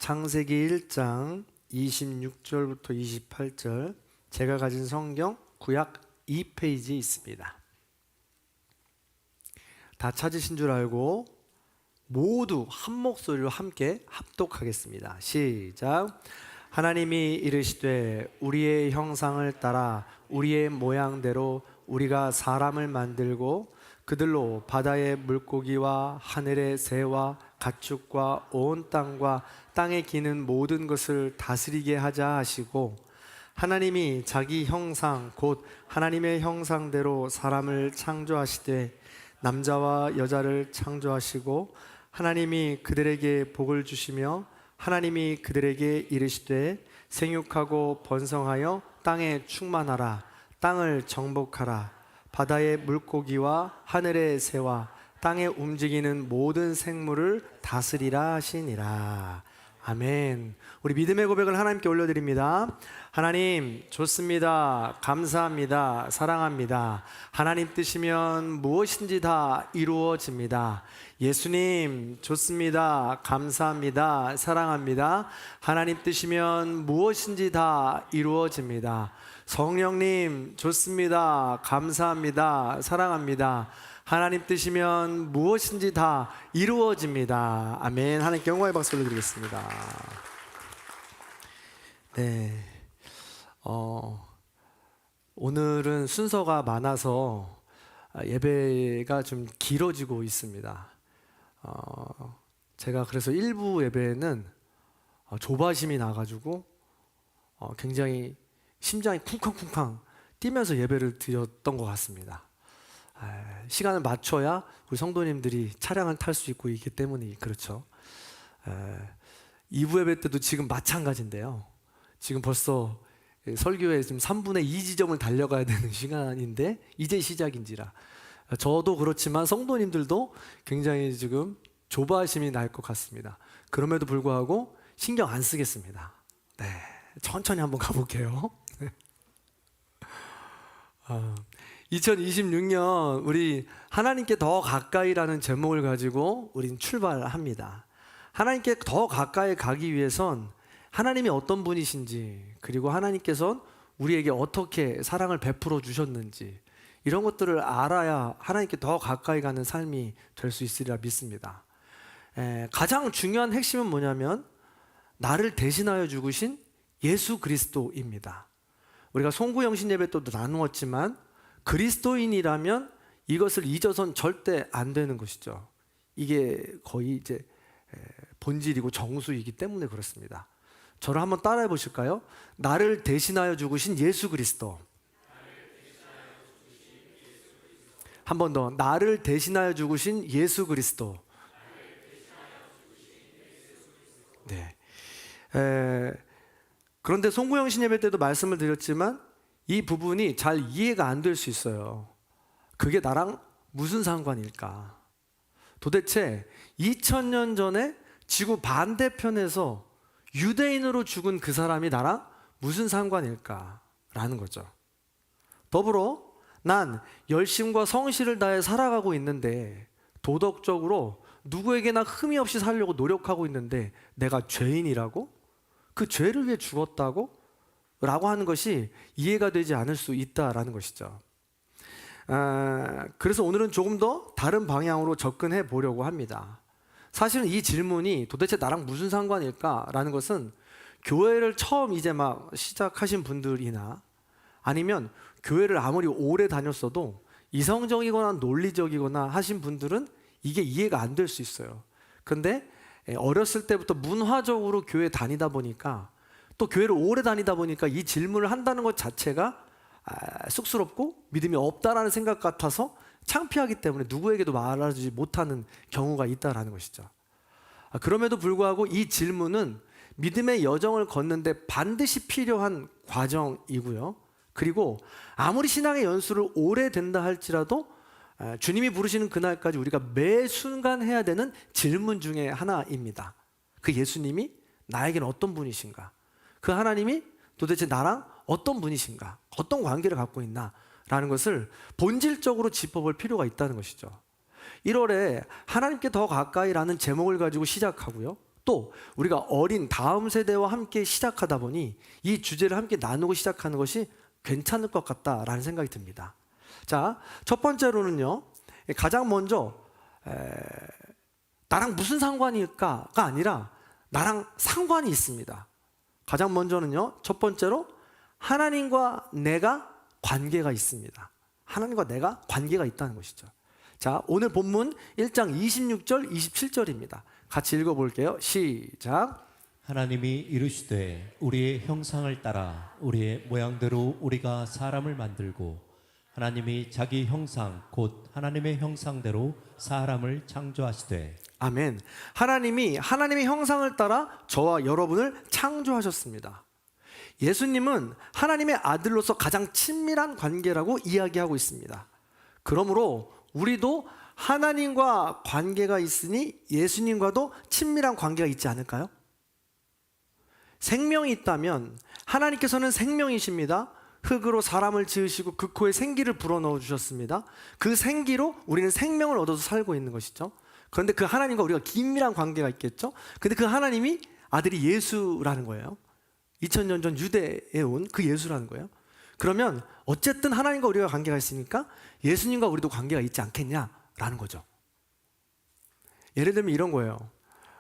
창세기 1장 26절부터 28절, 제가 가진 성경 구약 2페이지에 있습니다. 다 찾으신 줄 알고 모두 한 목소리로 함께 합독하겠습니다. 시작. 하나님이 이르시되 우리의 형상을 따라 우리의 모양대로 우리가 사람을 만들고 그들로 바다의 물고기와 하늘의 새와 가축과 온 땅과 땅에 기는 모든 것을 다스리게 하자 하시고, 하나님이 자기 형상 곧 하나님의 형상대로 사람을 창조하시되 남자와 여자를 창조하시고, 하나님이 그들에게 복을 주시며 하나님이 그들에게 이르시되 생육하고 번성하여 땅에 충만하라. 땅을 정복하라. 바다의 물고기와 하늘의 새와 땅에 움직이는 모든 생물을 다스리라 하시니라. 아멘. 우리 믿음의 고백을 하나님께 올려드립니다. 하나님 좋습니다. 감사합니다. 사랑합니다. 하나님 뜻이면 무엇인지 다 이루어집니다. 예수님 좋습니다. 감사합니다. 사랑합니다. 하나님 뜻이면 무엇인지 다 이루어집니다. 성령님 좋습니다. 감사합니다. 사랑합니다. 하나님 뜻이면 무엇인지 다 이루어집니다. 아멘. 하나님께 영광의 박수 올려드리겠습니다. 네, 오늘은 순서가 많아서 예배가 좀 길어지고 있습니다. 제가 그래서 일부 예배에는 조바심이 나가지고 굉장히 심장이 쿵쾅쿵쾅 뛰면서 예배를 드렸던 것 같습니다. 시간을 맞춰야 우리 성도님들이 차량을 탈 수 있고 있기 때문에 그렇죠. 2부 예배 때도 지금 마찬가지인데요. 지금 벌써 설교에 지금 3분의 2 지점을 달려가야 되는 시간인데 이제 시작인지라, 저도 그렇지만 성도님들도 굉장히 지금 조바심이 날 것 같습니다. 그럼에도 불구하고 신경 안 쓰겠습니다. 네, 천천히 한번 가볼게요. 2026년 우리 하나님께 더 가까이라는 제목을 가지고 우린 출발합니다. 하나님께 더 가까이 가기 위해선 하나님이 어떤 분이신지, 그리고 하나님께서는 우리에게 어떻게 사랑을 베풀어 주셨는지, 이런 것들을 알아야 하나님께 더 가까이 가는 삶이 될 수 있으리라 믿습니다. 가장 중요한 핵심은 뭐냐면 나를 대신하여 죽으신 예수 그리스도입니다. 우리가 송구영신 예배 때도 나누었지만 그리스도인이라면 이것을 잊어선 절대 안 되는 것이죠. 이게 거의 이제 본질이고 정수이기 때문에 그렇습니다. 저를 한번 따라해 보실까요? 나를 대신하여 죽으신 예수 그리스도. 한 번 더. 나를 대신하여 죽으신 예수 그리스도. 네. 그런데 송구영신 예배 때도 말씀을 드렸지만 이 부분이 잘 이해가 안 될 수 있어요. 그게 나랑 무슨 상관일까? 도대체 2000년 전에 지구 반대편에서 유대인으로 죽은 그 사람이 나랑 무슨 상관일까? 라는 거죠. 더불어 난 열심과 성실을 다해 살아가고 있는데, 도덕적으로 누구에게나 흠이 없이 살려고 노력하고 있는데 내가 죄인이라고? 그 죄를 위해 죽었다고? 라고 하는 것이 이해가 되지 않을 수 있다라는 것이죠. 그래서 오늘은 조금 더 다른 방향으로 접근해 보려고 합니다. 사실은 이 질문이 도대체 나랑 무슨 상관일까? 라는 것은 교회를 처음 이제 막 시작하신 분들이나 아니면 교회를 아무리 오래 다녔어도 이성적이거나 논리적이거나 하신 분들은 이게 이해가 안 될 수 있어요. 근데 어렸을 때부터 문화적으로 교회 다니다 보니까, 또 교회를 오래 다니다 보니까 이 질문을 한다는 것 자체가 쑥스럽고 믿음이 없다라는 생각 같아서 창피하기 때문에 누구에게도 말하지 못하는 경우가 있다라는 것이죠. 그럼에도 불구하고 이 질문은 믿음의 여정을 걷는데 반드시 필요한 과정이고요. 그리고 아무리 신앙의 연수를 오래 된다 할지라도 주님이 부르시는 그날까지 우리가 매 순간 해야 되는 질문 중에 하나입니다. 그 예수님이 나에게는 어떤 분이신가? 그 하나님이 도대체 나랑 어떤 분이신가? 어떤 관계를 갖고 있나? 라는 것을 본질적으로 짚어볼 필요가 있다는 것이죠. 1월에 하나님께 더 가까이라는 제목을 가지고 시작하고요. 또 우리가 어린 다음 세대와 함께 시작하다 보니 이 주제를 함께 나누고 시작하는 것이 괜찮을 것 같다라는 생각이 듭니다. 자, 첫 번째로는요, 가장 먼저 나랑 무슨 상관일까가 아니라 나랑 상관이 있습니다. 가장 먼저는요, 첫 번째로 하나님과 내가 관계가 있습니다. 하나님과 내가 관계가 있다는 것이죠. 자, 오늘 본문 1장 26절, 27절입니다. 같이 읽어볼게요. 시작. 하나님이 이르시되 우리의 형상을 따라 우리의 모양대로 우리가 사람을 만들고 하나님이 자기 형상 곧 하나님의 형상대로 사람을 창조하시되. 아멘. 하나님이 하나님의 형상을 따라 저와 여러분을 창조하셨습니다. 예수님은 하나님의 아들로서 가장 친밀한 관계라고 이야기하고 있습니다. 그러므로 우리도 하나님과 관계가 있으니 예수님과도 친밀한 관계가 있지 않을까요? 생명이 있다면 하나님께서는 생명이십니다. 흙으로 사람을 지으시고 그 코에 생기를 불어넣어 주셨습니다. 그 생기로 우리는 생명을 얻어서 살고 있는 것이죠. 그런데 그 하나님과 우리가 긴밀한 관계가 있겠죠. 근데 그 하나님이 아들이 예수라는 거예요. 2000년 전 유대에 온 그 예수라는 거예요. 그러면 어쨌든 하나님과 우리가 관계가 있으니까 예수님과 우리도 관계가 있지 않겠냐라는 거죠. 예를 들면 이런 거예요.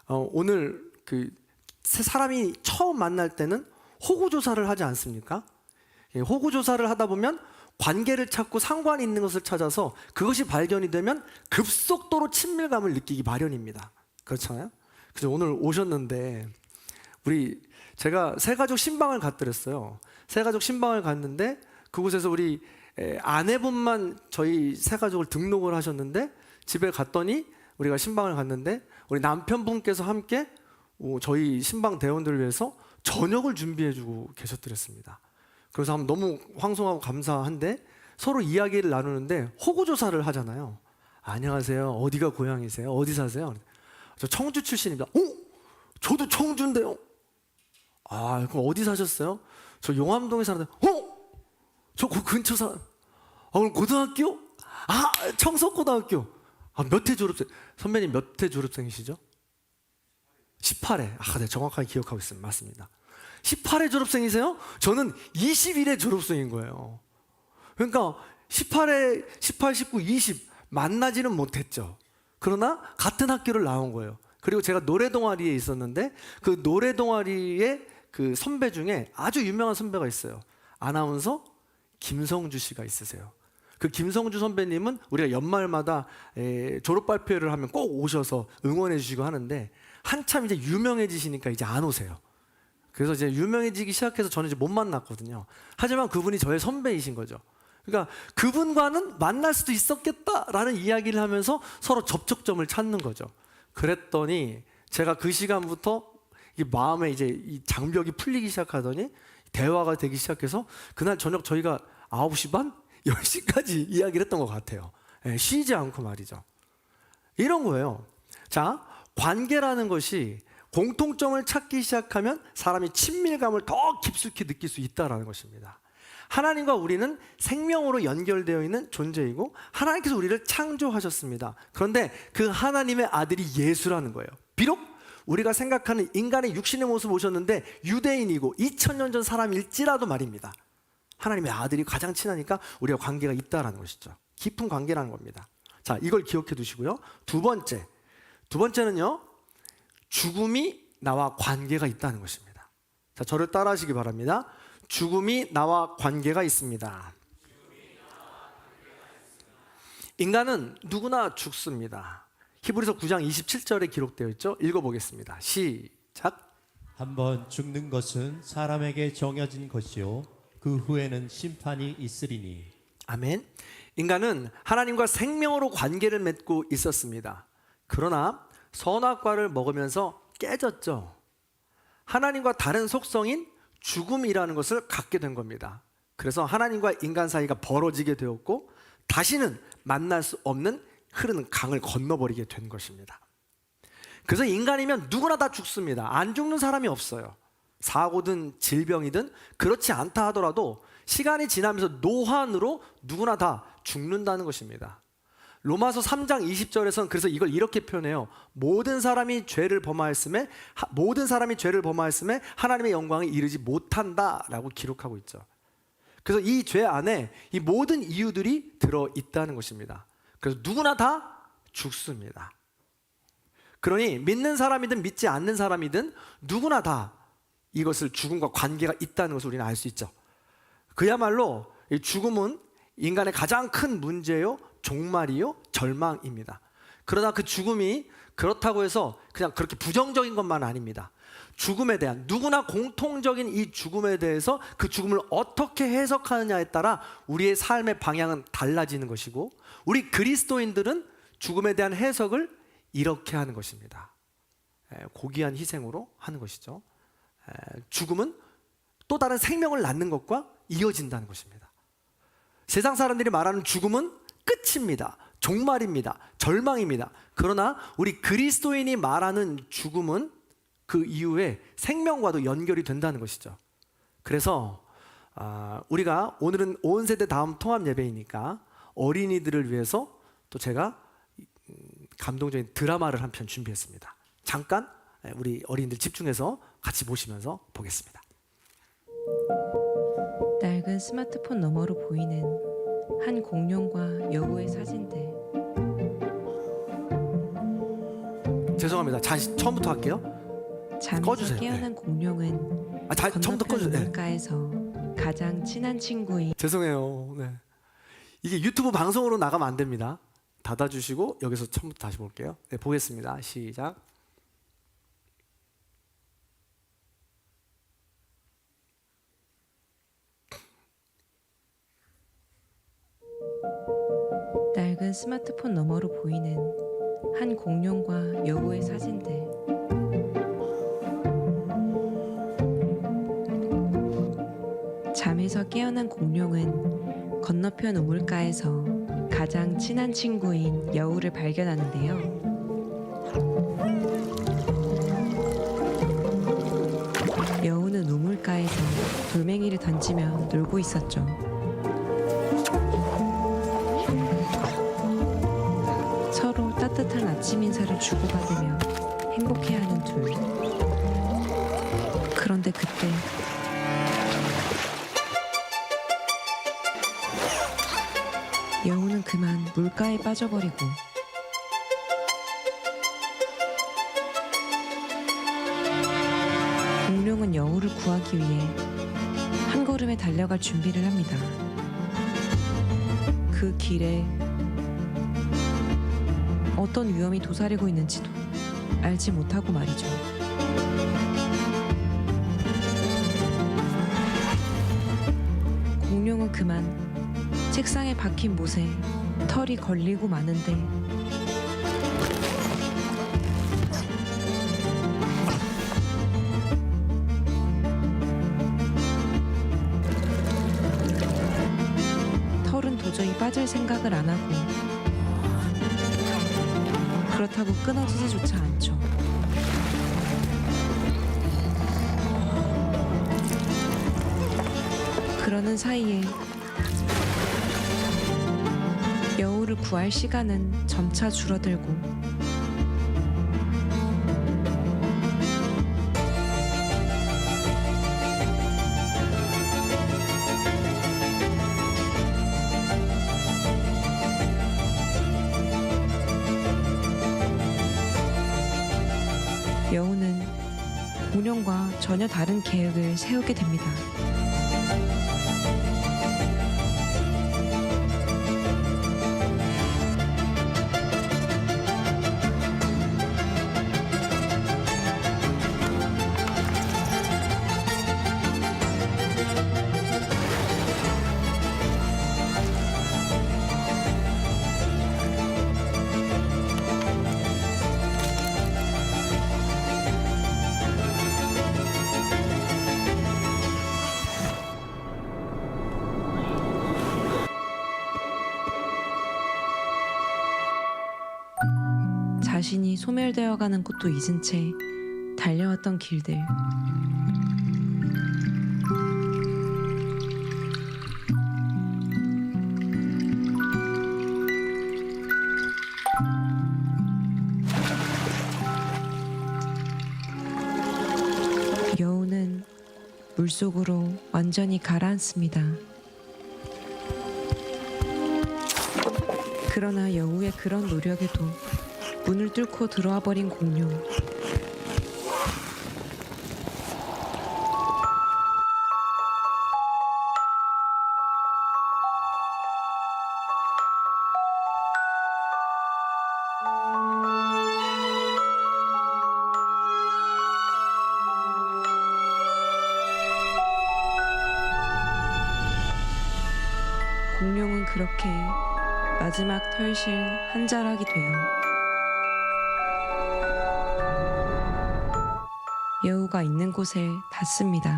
오늘 그 사람이 처음 만날 때는 호구조사를 하지 않습니까? 호구조사를 하다 보면 관계를 찾고 상관이 있는 것을 찾아서 그것이 발견이 되면 급속도로 친밀감을 느끼기 마련입니다. 그렇잖아요? 그래서 오늘 오셨는데 제가 새가족 신방을 갔더랬어요. 새가족 신방을 갔는데 그곳에서 우리 아내분만 저희 새가족을 등록을 하셨는데 집에 갔더니 우리가 신방을 갔는데 우리 남편분께서 함께 저희 신방 대원들을 위해서 저녁을 준비해주고 계셨더랬습니다. 그래서 너무 황송하고 감사한데 서로 이야기를 나누는데 호구조사를 하잖아요. 안녕하세요. 어디가 고향이세요? 어디 사세요? 저 청주 출신입니다. 저도 청주인데요. 아, 그럼 어디 사셨어요? 저 용암동에 사는데. 저 그 근처 그럼 고등학교? 청석고등학교. 몇 회 졸업생? 선배님 몇 회 졸업생이시죠? 18회. 네, 정확하게 기억하고 있습니다. 맞습니다. 18회 졸업생이세요? 저는 21회 졸업생인 거예요. 그러니까 18회, 18, 19, 20 만나지는 못했죠. 그러나 같은 학교를 나온 거예요. 그리고 제가 노래 동아리에 있었는데 그 노래 동아리에 그 선배 중에 아주 유명한 선배가 있어요. 아나운서 김성주 씨가 있으세요. 그 김성주 선배님은 우리가 연말마다 졸업 발표를 하면 꼭 오셔서 응원해 주시고 하는데 한참 이제 유명해지시니까 이제 안 오세요. 그래서 이제 유명해지기 시작해서 저는 이제 못 만났거든요. 하지만 그분이 저의 선배이신 거죠. 그러니까 그분과는 만날 수도 있었겠다라는 이야기를 하면서 서로 접촉점을 찾는 거죠. 그랬더니 제가 그 시간부터 이 마음에 이제 이 장벽이 풀리기 시작하더니 대화가 되기 시작해서 그날 저녁 저희가 9시 반? 10시까지 이야기를 했던 것 같아요. 쉬지 않고 말이죠. 이런 거예요. 자, 관계라는 것이 공통점을 찾기 시작하면 사람이 친밀감을 더 깊숙이 느낄 수 있다는 것입니다. 하나님과 우리는 생명으로 연결되어 있는 존재이고 하나님께서 우리를 창조하셨습니다. 그런데 그 하나님의 아들이 예수라는 거예요. 비록 우리가 생각하는 인간의 육신의 모습을 오셨는데 유대인이고 2000년 전 사람일지라도 말입니다. 하나님의 아들이 가장 친하니까 우리가 관계가 있다는 것이죠. 깊은 관계라는 겁니다. 자, 이걸 기억해 두시고요. 두 번째는요, 죽음이 나와 관계가 있다는 것입니다. 자, 저를 따라하시기 바랍니다. 죽음이 나와 관계가 있습니다. 인간은 누구나 죽습니다. 히브리서 9장 27절에 기록되어 있죠. 읽어보겠습니다. 시작. 한번 죽는 것은 사람에게 정해진 것이요 그 후에는 심판이 있으리니. 아멘. 인간은 하나님과 생명으로 관계를 맺고 있었습니다. 그러나 선악과를 먹으면서 깨졌죠. 하나님과 다른 속성인 죽음이라는 것을 갖게 된 겁니다. 그래서 하나님과 인간 사이가 벌어지게 되었고 다시는 만날 수 없는 흐르는 강을 건너버리게 된 것입니다. 그래서 인간이면 누구나 다 죽습니다. 안 죽는 사람이 없어요. 사고든 질병이든 그렇지 않다 하더라도 시간이 지나면서 노환으로 누구나 다 죽는다는 것입니다. 로마서 3장 20절에서는 그래서 이걸 이렇게 표현해요. 모든 사람이 죄를 범하였음에 하나님의 영광에 이르지 못한다라고 기록하고 있죠. 그래서 이 죄 안에 이 모든 이유들이 들어 있다는 것입니다. 그래서 누구나 다 죽습니다. 그러니 믿는 사람이든 믿지 않는 사람이든 누구나 다 이것을 죽음과 관계가 있다는 것을 우리는 알 수 있죠. 그야말로 이 죽음은 인간의 가장 큰 문제요, 종말이요, 절망입니다. 그러나 그 죽음이 그렇다고 해서 그냥 그렇게 부정적인 것만 아닙니다. 죽음에 대한 누구나 공통적인 이 죽음에 대해서 그 죽음을 어떻게 해석하느냐에 따라 우리의 삶의 방향은 달라지는 것이고, 우리 그리스도인들은 죽음에 대한 해석을 이렇게 하는 것입니다. 고귀한 희생으로 하는 것이죠. 죽음은 또 다른 생명을 낳는 것과 이어진다는 것입니다. 세상 사람들이 말하는 죽음은 끝입니다. 종말입니다. 절망입니다. 그러나 우리 그리스도인이 말하는 죽음은 그 이후에 생명과도 연결이 된다는 것이죠. 그래서 우리가 오늘은 온 세대 다음 통합 예배이니까 어린이들을 위해서 또 제가 감동적인 드라마를 한 편 준비했습니다. 잠깐 우리 어린이들 집중해서 같이 보시면서 보겠습니다. 낡은 스마트폰 너머로 보이는 한 공룡과 여우의 사진들. 죄송합니다. 다시 처음부터 할게요. 잠에서 꺼주세요. 깨어난 공룡은 처음부터 건너편 꺼주세요. 우물가에서 가장 친한 친구인 죄송해요. 네. 이게 유튜브 방송으로 나가면 안 됩니다. 닫아주시고 여기서 처음부터 다시 볼게요. 네, 보겠습니다. 시작. 낡은 스마트폰 너머로 보이는 한 공룡과 여우의 사진들. 잠에서 깨어난 공룡은 건너편 우물가에서 가장 친한 친구인 여우를 발견하는데요. 여우는 우물가에서 돌멩이를 던지며 놀고 있었죠. 서로 따뜻한 아침 인사를 주고받으며 행복해하는 둘. 그런데 그때 여우는 그만 물가에 빠져버리고 공룡은 여우를 구하기 위해 한 걸음에 달려갈 준비를 합니다. 그 길에 어떤 위험이 도사리고 있는지도 알지 못하고 말이죠. 공룡은 그만 책상에 박힌 못에 털이 걸리고 마는데 털은 도저히 빠질 생각을 안 하고 그렇다고 끊어지지조차 않죠. 그러는 사이에 여우를 구할 시간은 점차 줄어들고 여우는 공룡과 전혀 다른 계획을 세우게 됩니다. 자신이 소멸되어가는 것도 잊은 채 달려왔던 길들. 물속으로 완전히 가라앉습니다. 그러나 여우의 그런 노력에도 문을 뚫고 들어와 버린 공룡. 공룡은 그렇게 마지막 털실 한 자락이 되어 여우가 있는 곳에 닿습니다.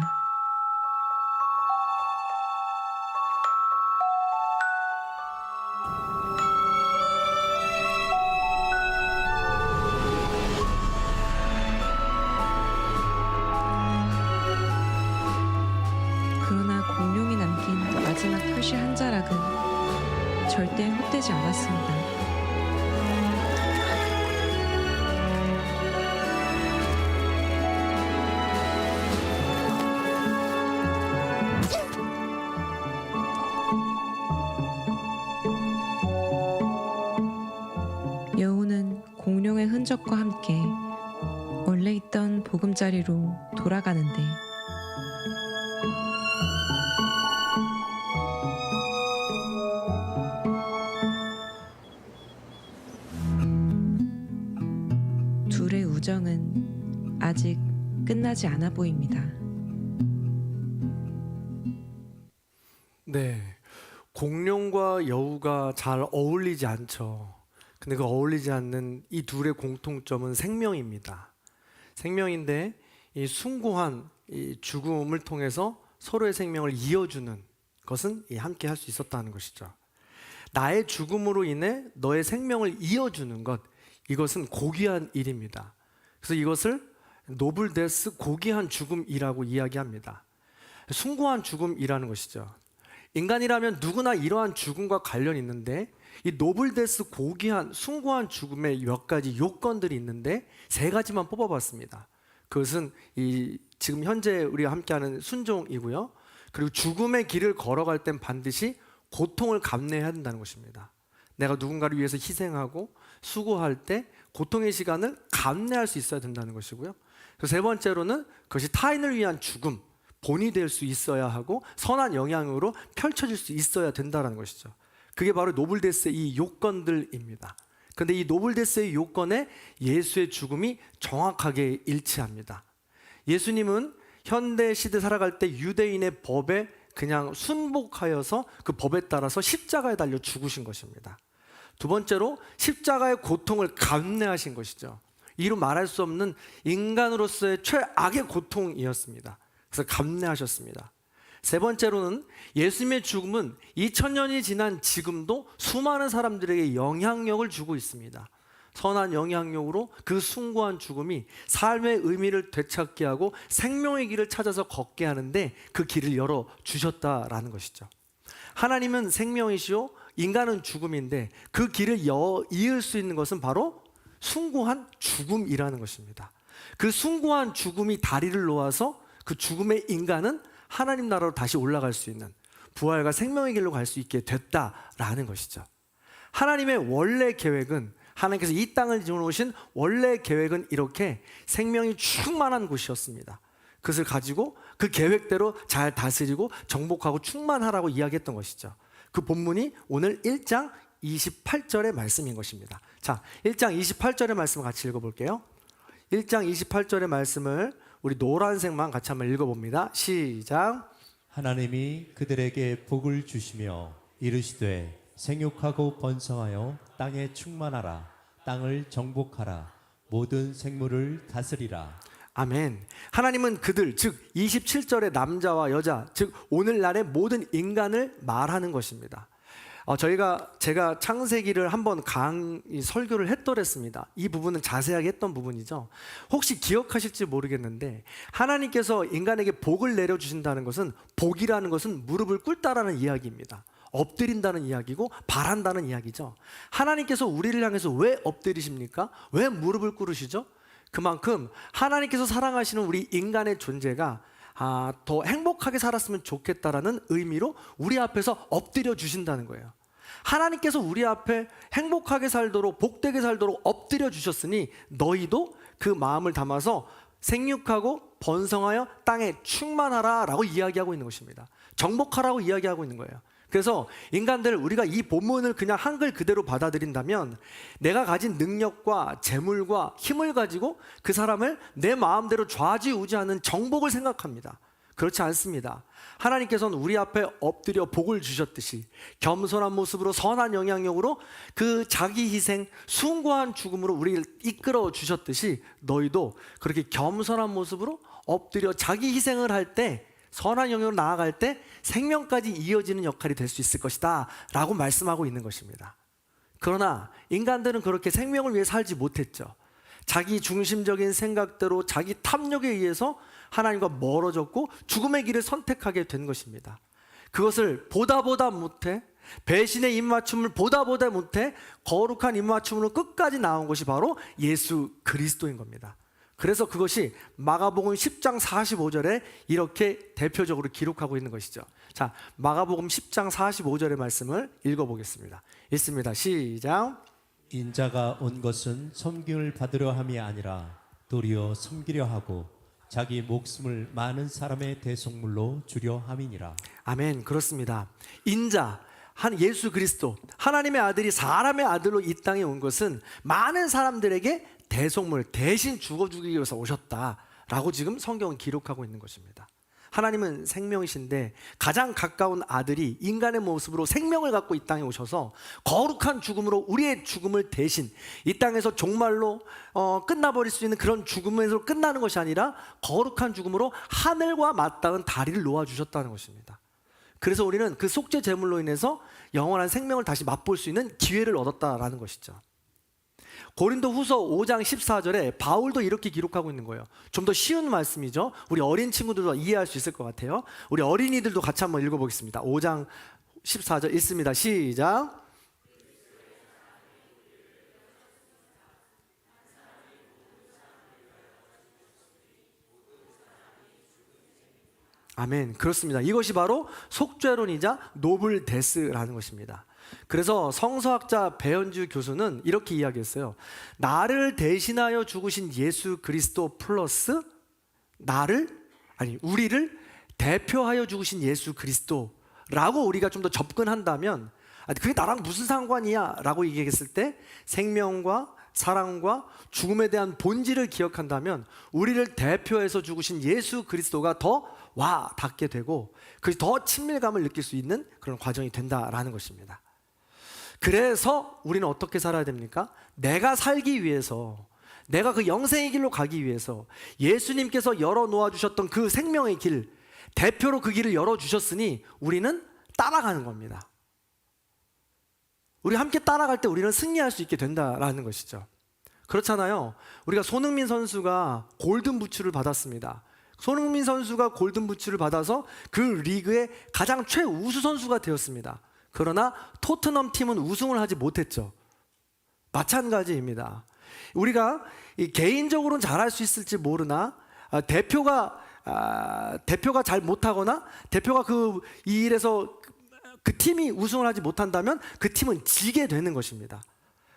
그러나 공룡이 남긴 마지막 털실 한 자락은 절대 헛되지 않았습니다. 여우는 공룡의 흔적과 함께 원래 있던 보금자리로 돌아가는데 둘의 우정은 아직 끝나지 않아 보입니다. 네, 공룡과 여우가 잘 어울리지 않죠. 근데 그 어울리지 않는 이 둘의 공통점은 생명입니다. 생명인데 이 숭고한 이 죽음을 통해서 서로의 생명을 이어주는 것은 함께 할 수 있었다는 것이죠. 나의 죽음으로 인해 너의 생명을 이어주는 것, 이것은 고귀한 일입니다. 그래서 이것을 노블 데스, 고귀한 죽음이라고 이야기합니다. 숭고한 죽음이라는 것이죠. 인간이라면 누구나 이러한 죽음과 관련이 있는데 이 노블 데스, 고귀한 숭고한 죽음의 몇 가지 요건들이 있는데 세 가지만 뽑아봤습니다. 그것은 이 지금 현재 우리가 함께하는 순종이고요. 그리고 죽음의 길을 걸어갈 땐 반드시 고통을 감내해야 한다는 것입니다. 내가 누군가를 위해서 희생하고 수고할 때 고통의 시간을 감내할 수 있어야 된다는 것이고요. 그리고 세 번째로는 그것이 타인을 위한 죽음, 본이 될 수 있어야 하고 선한 영향으로 펼쳐질 수 있어야 된다는 것이죠. 그게 바로 노블데스의 이 요건들입니다. 그런데 이 노블데스의 요건에 예수의 죽음이 정확하게 일치합니다. 예수님은 현대 시대 살아갈 때 유대인의 법에 그냥 순복하여서 그 법에 따라서 십자가에 달려 죽으신 것입니다. 두 번째로 십자가의 고통을 감내하신 것이죠. 이루 말할 수 없는 인간으로서의 최악의 고통이었습니다. 그래서 감내하셨습니다. 세 번째로는 예수님의 죽음은 2000년이 지난 지금도 수많은 사람들에게 영향력을 주고 있습니다. 선한 영향력으로 그 숭고한 죽음이 삶의 의미를 되찾게 하고 생명의 길을 찾아서 걷게 하는데 그 길을 열어주셨다라는 것이죠. 하나님은 생명이시오, 인간은 죽음인데 그 길을 이을 수 있는 것은 바로 숭고한 죽음이라는 것입니다. 그 숭고한 죽음이 다리를 놓아서 그 죽음의 인간은 하나님 나라로 다시 올라갈 수 있는 부활과 생명의 길로 갈 수 있게 됐다라는 것이죠. 하나님의 원래 계획은, 하나님께서 이 땅을 지어놓으신 원래 계획은 이렇게 생명이 충만한 곳이었습니다. 그것을 가지고 그 계획대로 잘 다스리고 정복하고 충만하라고 이야기했던 것이죠. 그 본문이 오늘 1장 28절의 말씀인 것입니다. 자, 1장 28절의 말씀을 같이 읽어볼게요. 1장 28절의 말씀을 우리 노란색만 같이 한번 읽어봅니다. 시작. 하나님이 그들에게 복을 주시며 이르시되 생육하고 번성하여 땅에 충만하라. 땅을 정복하라. 모든 생물을 다스리라. 아멘. 하나님은 그들, 즉 27절의 남자와 여자, 즉 오늘날의 모든 인간을 말하는 것입니다. 제가 창세기를 한번 설교를 했더랬습니다. 이 부분은 자세하게 했던 부분이죠. 혹시 기억하실지 모르겠는데 하나님께서 인간에게 복을 내려주신다는 것은, 복이라는 것은 무릎을 꿇다라는 이야기입니다. 엎드린다는 이야기고 바란다는 이야기죠. 하나님께서 우리를 향해서 왜 엎드리십니까? 왜 무릎을 꿇으시죠? 그만큼 하나님께서 사랑하시는 우리 인간의 존재가 더 행복하게 살았으면 좋겠다라는 의미로 우리 앞에서 엎드려 주신다는 거예요. 하나님께서 우리 앞에 행복하게 살도록 복되게 살도록 엎드려 주셨으니 너희도 그 마음을 담아서 생육하고 번성하여 땅에 충만하라 라고 이야기하고 있는 것입니다. 정복하라고 이야기하고 있는 거예요. 그래서 인간들, 우리가 이 본문을 그냥 한글 그대로 받아들인다면 내가 가진 능력과 재물과 힘을 가지고 그 사람을 내 마음대로 좌지우지하는 정복을 생각합니다. 그렇지 않습니다. 하나님께서는 우리 앞에 엎드려 복을 주셨듯이 겸손한 모습으로 선한 영향력으로 그 자기 희생, 숭고한 죽음으로 우리를 이끌어 주셨듯이 너희도 그렇게 겸손한 모습으로 엎드려 자기 희생을 할 때, 선한 영역으로 나아갈 때 생명까지 이어지는 역할이 될 수 있을 것이다 라고 말씀하고 있는 것입니다. 그러나 인간들은 그렇게 생명을 위해 살지 못했죠. 자기 중심적인 생각대로 자기 탐욕에 의해서 하나님과 멀어졌고 죽음의 길을 선택하게 된 것입니다. 그것을 보다 못해, 배신의 입맞춤을 보다 못해 거룩한 입맞춤으로 끝까지 나온 것이 바로 예수 그리스도인 겁니다. 그래서 그것이 마가복음 10장 45절에 이렇게 대표적으로 기록하고 있는 것이죠. 자, 마가복음 10장 45절의 말씀을 읽어보겠습니다. 읽습니다. 시작. 인자가 온 것은 섬김을 받으려 함이 아니라 도리어 섬기려 하고 자기 목숨을 많은 사람의 대속물로 주려 함이니라. 아멘. 그렇습니다. 인자, 한 예수 그리스도, 하나님의 아들이 사람의 아들로 이 땅에 온 것은 많은 사람들에게 대속물, 대신 죽어주기 위해서 오셨다라고 지금 성경은 기록하고 있는 것입니다. 하나님은 생명이신데 가장 가까운 아들이 인간의 모습으로 생명을 갖고 이 땅에 오셔서 거룩한 죽음으로 우리의 죽음을 대신 이 땅에서 종말로 끝나버릴 수 있는 그런 죽음에서 끝나는 것이 아니라 거룩한 죽음으로 하늘과 맞닿은 다리를 놓아주셨다는 것입니다. 그래서 우리는 그 속죄 제물로 인해서 영원한 생명을 다시 맛볼 수 있는 기회를 얻었다라는 것이죠. 고린도 후서 5장 14절에 바울도 이렇게 기록하고 있는 거예요. 좀 더 쉬운 말씀이죠. 우리 어린 친구들도 이해할 수 있을 것 같아요. 우리 어린이들도 같이 한번 읽어보겠습니다. 5장 14절 읽습니다. 시작. 아멘. 그렇습니다. 이것이 바로 속죄론이자 노블 데스라는 것입니다. 그래서 성서학자 배현주 교수는 이렇게 이야기했어요. 나를 대신하여 죽으신 예수 그리스도 플러스 우리를 대표하여 죽으신 예수 그리스도라고 우리가 좀 더 접근한다면, 그게 나랑 무슨 상관이야 라고 얘기했을 때 생명과 사랑과 죽음에 대한 본질을 기억한다면 우리를 대표해서 죽으신 예수 그리스도가 더 와 닿게 되고 그 더 친밀감을 느낄 수 있는 그런 과정이 된다라는 것입니다. 그래서 우리는 어떻게 살아야 됩니까? 내가 살기 위해서, 내가 그 영생의 길로 가기 위해서 예수님께서 열어놓아 주셨던 그 생명의 길, 대표로 그 길을 열어주셨으니 우리는 따라가는 겁니다. 우리 함께 따라갈 때 우리는 승리할 수 있게 된다라는 것이죠. 그렇잖아요. 우리가 손흥민 선수가 골든부츠를 받았습니다. 손흥민 선수가 골든부츠를 받아서 그 리그의 가장 최우수 선수가 되었습니다. 그러나 토트넘 팀은 우승을 하지 못했죠. 마찬가지입니다. 우리가 개인적으로는 잘할 수 있을지 모르나 대표가 잘 못하거나 대표가 이 일에서 그 팀이 우승을 하지 못한다면 그 팀은 지게 되는 것입니다.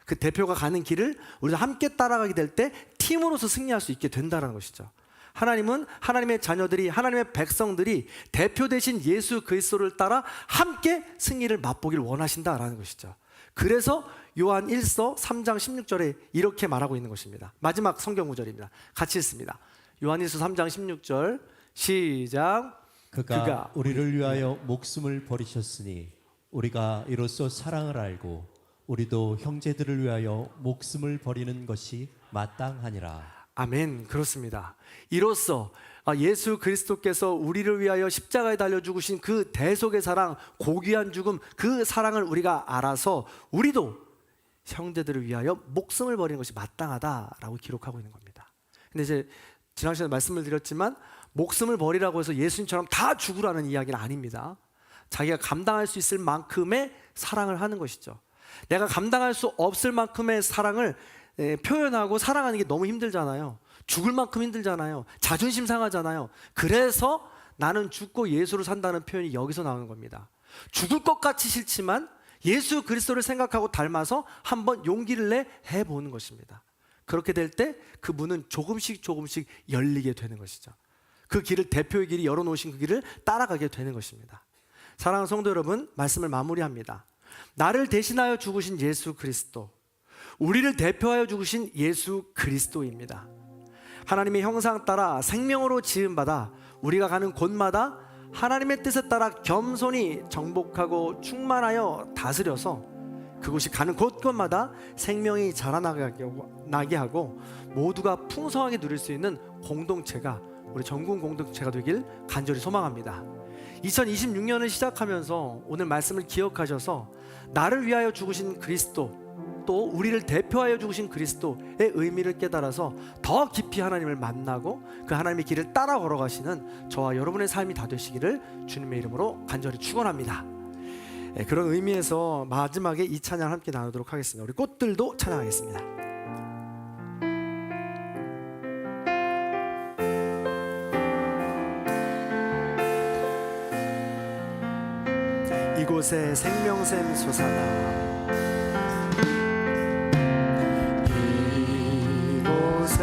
그 대표가 가는 길을 우리가 함께 따라가게 될 때 팀으로서 승리할 수 있게 된다는 것이죠. 하나님은 하나님의 자녀들이, 하나님의 백성들이 대표 되신 예수 그리스도를 따라 함께 승리를 맛보길 원하신다라는 것이죠. 그래서 요한 1서 3장 16절에 이렇게 말하고 있는 것입니다. 마지막 성경 구절입니다. 같이 읽습니다. 요한 1서 3장 16절 시작. 그가 우리를 위하여 목숨을 버리셨으니 우리가 이로써 사랑을 알고 우리도 형제들을 위하여 목숨을 버리는 것이 마땅하니라. 아멘. 그렇습니다. 이로써 예수 그리스도께서 우리를 위하여 십자가에 달려 죽으신 그 대속의 사랑, 고귀한 죽음, 그 사랑을 우리가 알아서 우리도 형제들을 위하여 목숨을 버리는 것이 마땅하다라고 기록하고 있는 겁니다. 근데 이제 지난 시간에 말씀을 드렸지만 목숨을 버리라고 해서 예수님처럼 다 죽으라는 이야기는 아닙니다. 자기가 감당할 수 있을 만큼의 사랑을 하는 것이죠. 내가 감당할 수 없을 만큼의 사랑을 표현하고 사랑하는 게 너무 힘들잖아요. 죽을 만큼 힘들잖아요. 자존심 상하잖아요. 그래서 나는 죽고 예수로 산다는 표현이 여기서 나오는 겁니다. 죽을 것 같이 싫지만 예수 그리스도를 생각하고 닮아서 한번 용기를 내 해보는 것입니다. 그렇게 될 때 그 문은 조금씩 열리게 되는 것이죠. 그 길을, 대표의 길이 열어놓으신 그 길을 따라가게 되는 것입니다. 사랑하는 성도 여러분, 말씀을 마무리합니다. 나를 대신하여 죽으신 예수 그리스도, 우리를 대표하여 죽으신 예수 그리스도입니다. 하나님의 형상 따라 생명으로 지음받아 우리가 가는 곳마다 하나님의 뜻에 따라 겸손히 정복하고 충만하여 다스려서 그곳이 가는 곳곳마다 생명이 자라나게 하고 모두가 풍성하게 누릴 수 있는 공동체가, 우리 전군 공동체가 되길 간절히 소망합니다. 2026년을 시작하면서 오늘 말씀을 기억하셔서 나를 위하여 죽으신 그리스도, 또 우리를 대표하여 죽으신 그리스도의 의미를 깨달아서 더 깊이 하나님을 만나고 그 하나님의 길을 따라 걸어가시는 저와 여러분의 삶이 다 되시기를 주님의 이름으로 간절히 축원합니다. 그런 의미에서 마지막에 이 찬양 함께 나누도록 하겠습니다. 우리 꽃들도 찬양하겠습니다. 이곳에 생명샘 솟아나, 이곳에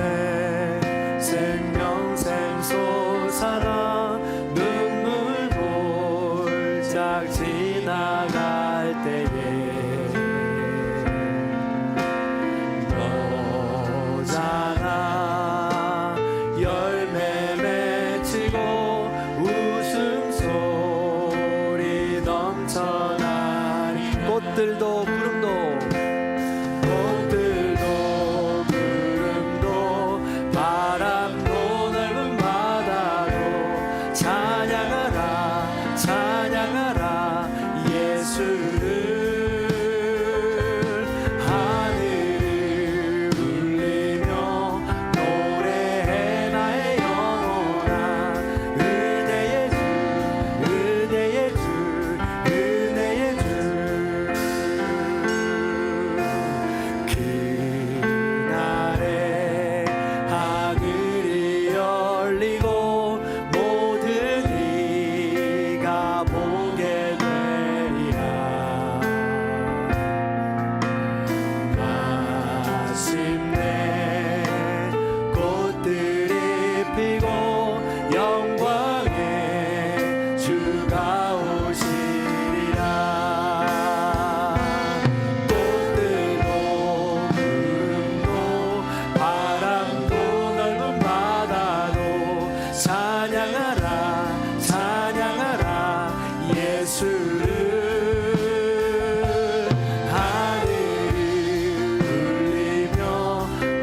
생명샘 솟아나 눈물 볼짝 지나갈 때에 너잖아 열매 맺히고 웃음소리 넘쳐나니 꽃들도 구름도 바람도 넓은 바다도 찬양하라 예수를. 하늘을 울리며 노래해 나의 영혼아, 은혜의 주 은혜의 주 은혜의 주. 그날에 하늘이 열리고 모든 이가 보게 되리라. 마침내 꽃들이 피고 영광의 주가 오시리라. 꽃들도 구름도 바람도 넓은 바다도 찬양하라 예수를. 하늘을 울리며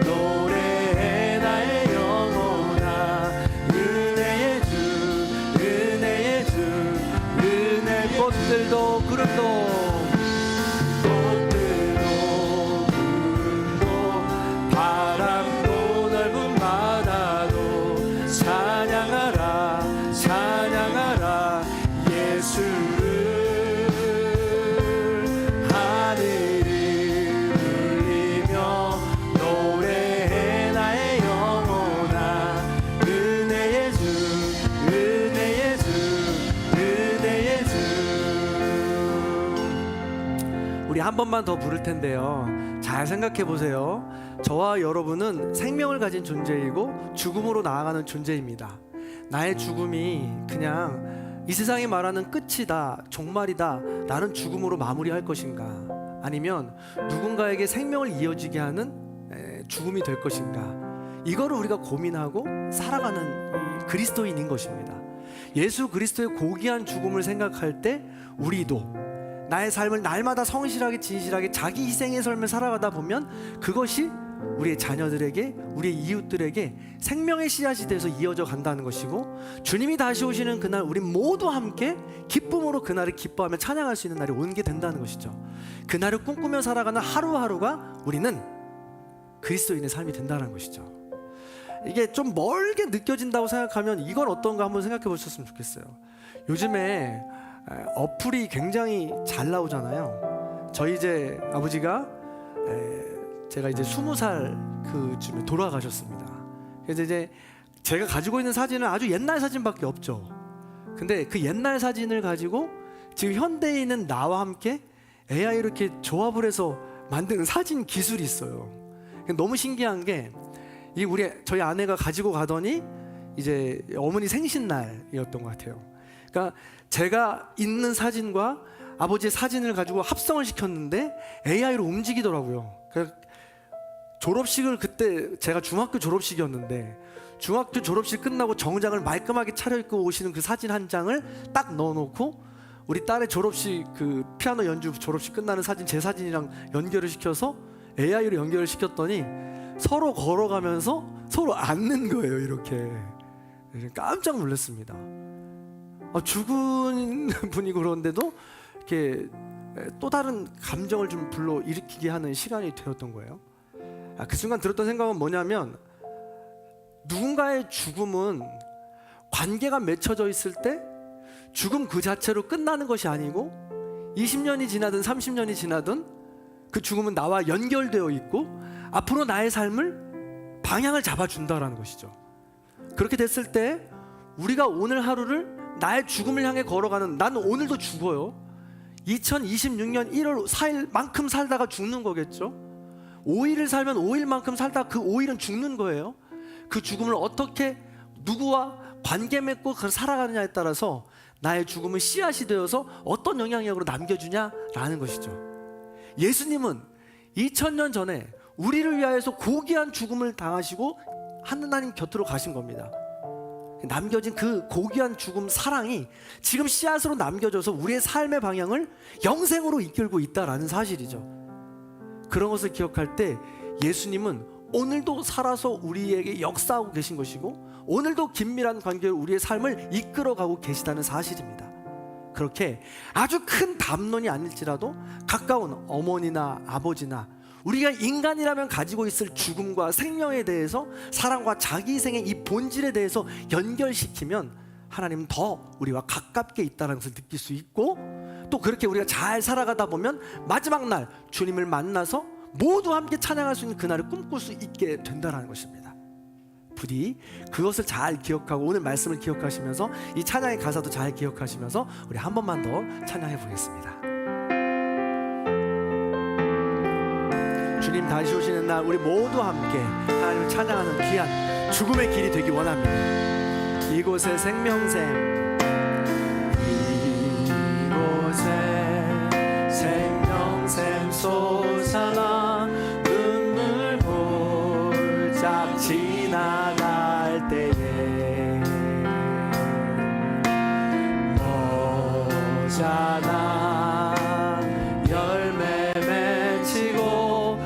노래해 나의 영혼아, 은혜의 주 은혜의 주 은혜. 꽃들도 구름도 바람도 넓은 바다도 찬양하라 예수를. 하늘을 울리며 노래해 나의 영혼아, 은혜의 주 은혜의 주 은혜의 주. 우리 한 번만 더 부를 텐데요, 잘 생각해 보세요. 저와 여러분은 생명을 가진 존재이고 죽음으로 나아가는 존재입니다. 나의 죽음이 그냥 이 세상이 말하는 끝이다, 종말이다 라는 죽음으로 마무리할 것인가, 아니면 누군가에게 생명을 이어지게 하는 죽음이 될 것인가, 이거를 우리가 고민하고 살아가는 그리스도인인 것입니다. 예수 그리스도의 고귀한 죽음을 생각할 때 우리도 나의 삶을 날마다 성실하게 진실하게 자기 희생의 삶을 살아가다 보면 그것이 우리의 자녀들에게, 우리의 이웃들에게 생명의 씨앗이 돼서 이어져 간다는 것이고, 주님이 다시 오시는 그날 우리 모두 함께 기쁨으로 그날을 기뻐하며 찬양할 수 있는 날이 오게 된다는 것이죠. 그날을 꿈꾸며 살아가는 하루하루가 우리는 그리스도인의 삶이 된다는 것이죠. 이게 좀 멀게 느껴진다고 생각하면 이건 어떤가 한번 생각해 보셨으면 좋겠어요. 요즘에 어플이 굉장히 잘 나오잖아요. 저희 이제 아버지가 제가 이제 20살 그쯤에 돌아가셨습니다. 그래서 이제 제가 가지고 있는 사진은 아주 옛날 사진밖에 없죠. 근데 그 옛날 사진을 가지고 지금 현대에 있는 나와 함께 AI로 이렇게 조합을 해서 만드는 사진 기술이 있어요. 너무 신기한 게 이 저희 아내가 가지고 가더니 이제 어머니 생신날이었던 것 같아요. 그러니까 제가 있는 사진과 아버지의 사진을 가지고 합성을 시켰는데 AI로 움직이더라고요. 그러니까 졸업식을 그때 제가 중학교 졸업식이었는데 중학교 졸업식 끝나고 정장을 말끔하게 차려입고 오시는 그 사진 한 장을 딱 넣어놓고 우리 딸의 졸업식 그 피아노 연주 졸업식 끝나는 사진 제 사진이랑 연결을 시켜서 AI로 연결을 시켰더니 서로 걸어가면서 서로 앉는 거예요. 이렇게 깜짝 놀랐습니다. 죽은 분이 그런데도 이렇게 또 다른 감정을 좀 불러 일으키게 하는 시간이 되었던 거예요. 그 순간 들었던 생각은 뭐냐면 누군가의 죽음은 관계가 맺혀져 있을 때 죽음 그 자체로 끝나는 것이 아니고 20년이 지나든 30년이 지나든 그 죽음은 나와 연결되어 있고 앞으로 나의 삶을 방향을 잡아준다라는 것이죠. 그렇게 됐을 때 우리가 오늘 하루를 나의 죽음을 향해 걸어가는, 나는 오늘도 죽어요. 2026년 1월 4일만큼 살다가 죽는 거겠죠. 5일을 살면 5일만큼 살다가 그 5일은 죽는 거예요. 그 죽음을 어떻게 누구와 관계 맺고 살아가느냐에 따라서 나의 죽음은 씨앗이 되어서 어떤 영향력으로 남겨주냐라는 것이죠. 예수님은 2000년 전에 우리를 위하여서 고귀한 죽음을 당하시고 하느님 곁으로 가신 겁니다. 남겨진 그 고귀한 죽음 사랑이 지금 씨앗으로 남겨져서 우리의 삶의 방향을 영생으로 이끌고 있다라는 사실이죠. 그런 것을 기억할 때 예수님은 오늘도 살아서 우리에게 역사하고 계신 것이고 오늘도 긴밀한 관계로 우리의 삶을 이끌어가고 계시다는 사실입니다. 그렇게 아주 큰 담론이 아닐지라도 가까운 어머니나 아버지나 우리가 인간이라면 가지고 있을 죽음과 생명에 대해서 사랑과 자기희생의 이 본질에 대해서 연결시키면 하나님은 더 우리와 가깝게 있다는 것을 느낄 수 있고 또 그렇게 우리가 잘 살아가다 보면 마지막 날 주님을 만나서 모두 함께 찬양할 수 있는 그날을 꿈꿀 수 있게 된다는 것입니다. 부디 그것을 잘 기억하고 오늘 말씀을 기억하시면서 이 찬양의 가사도 잘 기억하시면서 우리 한 번만 더 찬양해 보겠습니다. 주님 다시 오시는 날 우리 모두 함께 하나님을 찬양하는 귀한 죽음의 길이 되기 원합니다. 이곳에 생명샘, 이곳에 생명샘 솟아나 눈물 홀짝 지나갈 때에 모자나 열매 맺히고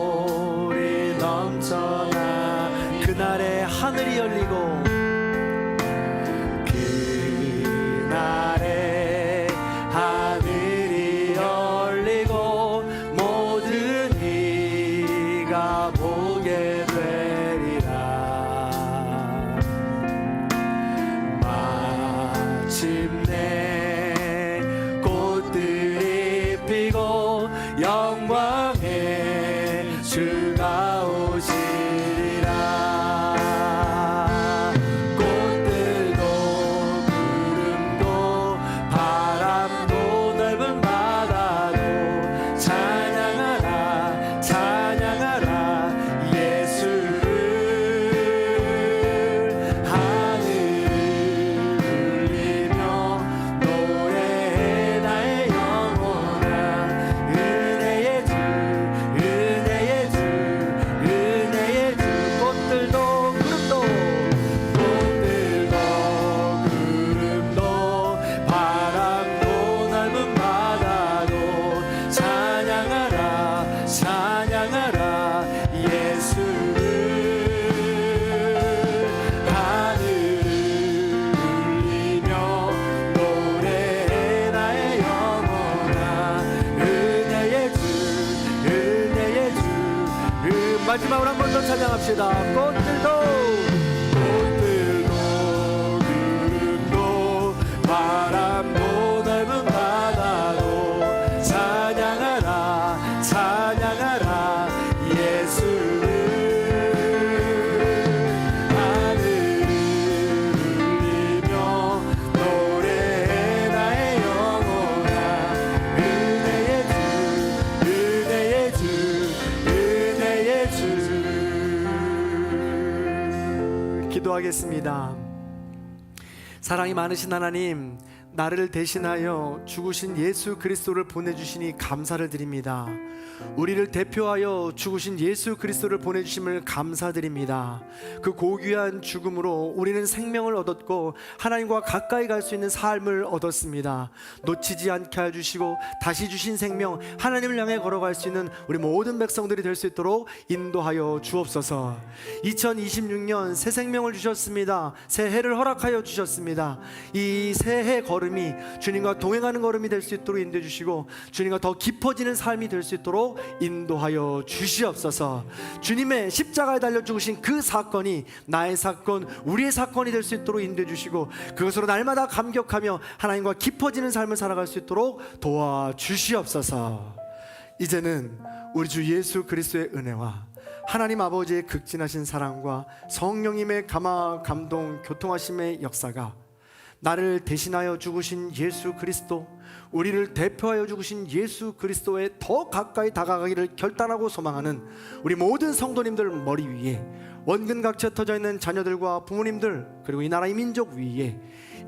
웃음소리 넘쳐나 그날에 하늘이 열리고 그날에 하늘이 열리고 모든 이가 보게 되리라. 마침내 꽃들이 피고 영광의 주가 오시리라. 꽃들도 구름도 바람도 넓은 바다도 찬양하라 찬양하라 예수를. 하늘을 울리며 노래해 나의 영혼아. 은혜의 주 은혜의 주 은혜의 주. 꽃들도 구름도 바람도 넓은 바다도 찬양하라 찬양하라 예수를. 하늘을 울리며 노래해 나의 영혼아. 은혜의 주 은혜의 주 마지막으로 한 번 더 찬양합시다. 꽃들도 구름도 바람도 넓은 바다도 찬양하라 찬양하라 기도하겠습니다. 사랑이 많으신 하나님, 나를 대신하여 죽으신 예수 그리스도를 보내주시니 감사를 드립니다. 우리를 대표하여 죽으신 예수 그리스도를 보내주심을 감사드립니다. 그 고귀한 죽음으로 우리는 생명을 얻었고 하나님과 가까이 갈 수 있는 삶을 얻었습니다. 놓치지 않게 해주시고 다시 주신 생명, 하나님을 향해 걸어갈 수 있는 우리 모든 백성들이 될 수 있도록 인도하여 주옵소서. 2026년 새 생명을 주셨습니다. 새해를 허락하여 주셨습니다. 이 새해 걸음이 주님과 동행하는 걸음이 될 수 있도록 인도해 주시고 주님과 더 깊어지는 삶이 될 수 있도록 인도하여 주시옵소서. 주님의 십자가에 달려 죽으신 그 사건이 나의 사건, 우리의 사건이 될 수 있도록 인도해 주시고 그것으로 날마다 감격하며 하나님과 깊어지는 삶을 살아갈 수 있도록 도와주시옵소서. 이제는 우리 주 예수 그리스도의 은혜와 하나님 아버지의 극진하신 사랑과 성령님의 감동 교통하심의 역사가 나를 대신하여 죽으신 예수 그리스도, 우리를 대표하여 죽으신 예수 그리스도에 더 가까이 다가가기를 결단하고 소망하는 우리 모든 성도님들 머리 위에, 원근각처에 터져 있는 자녀들과 부모님들, 그리고 이 나라 이 민족 위에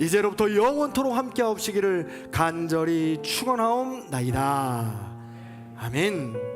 이제로부터 영원토록 함께하옵시기를 간절히 축원하옵나이다. 아멘.